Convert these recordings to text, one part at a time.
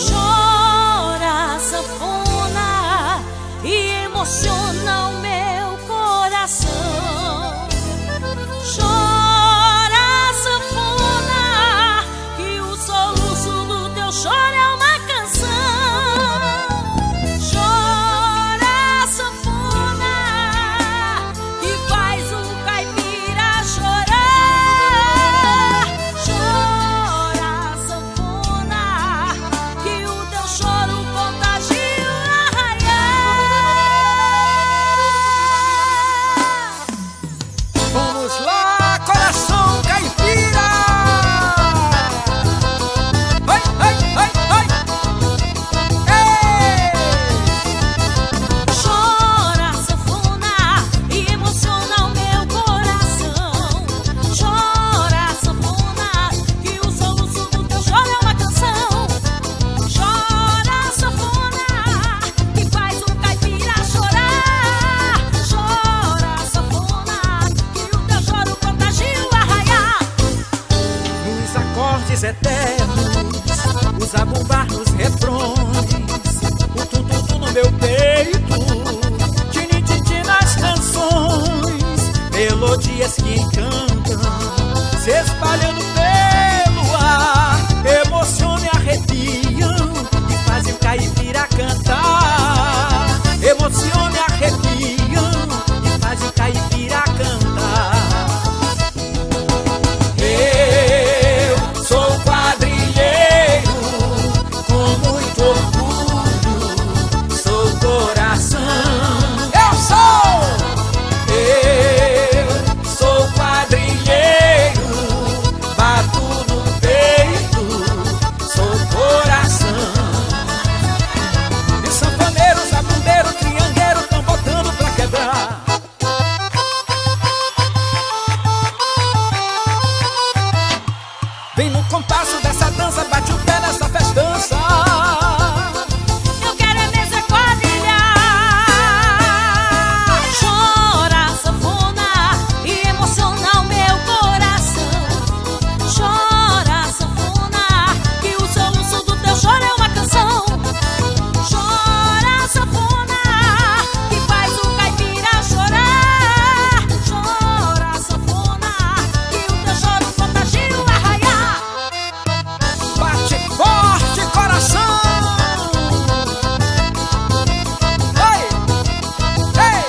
Chora, sanfona, e emociona o meu coração. Chora, sanfona, que o soluço do teu choro é uma canção. Chora, sanfona, que faz o caipira chorar. Chora, sanfona, que o teu choro contagia o arraiar. Vamos lá, coração caipira! Ai, ai, ai, ai! Ei! Chora, sanfona, e emociona o meu coração. Chora, sanfona, que o soluço do teu choro é uma canção. Chora, sanfona, que faz o caipira chorar. Chora, sanfona, que o teu choro contagia o arraiar. Nos acordes eternos, o zabumbar nos refrões, o tum-tum-tum no meu peito, tini-titi nas canções, melodias que encantam, se espalhando pelo ar, emocionam e arrepiam, e fazem o caipira cantar. Emocionam e arrepiam, e fazem o caipira cantar. Eu sou quadrilheiro, com muito orgulho, sou coração. Eu sou quadrilheiro, bato no peito, sou coração. E sanfoneiro, zabumbeiro, triangueiro tão botando pra quebrar. Vem no compasso dessa dança, bate o pé nessa festança. Eu quero é mesmo quadrilhar. Chora, sanfona, e emociona o meu coração. Chora, sanfona, que o soluço do teu choro é uma canção. Chora, sanfona, que faz o caipira chorar. Chora, sanfona, que o teu choro contagia o arraiar. Bate forte, coração. Ei, ei.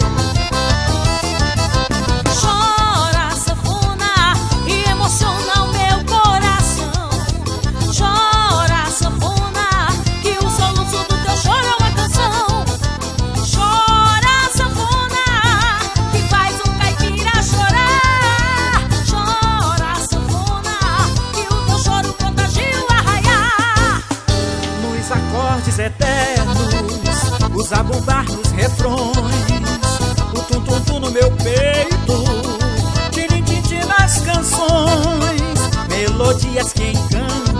Chora, sanfona, e emociona o meu coração. Chora, sanfona, que o soluço do teu choro é uma canção. Chora, sanfona, que faz um caipira chorar. Chora, sanfona, que o teu choro contagia o arraiar. Nos acordes eternos, o zabumbar nos refrões, o tum-tum-tum no meu peito, tini-titi nas canções, melodias que encantam,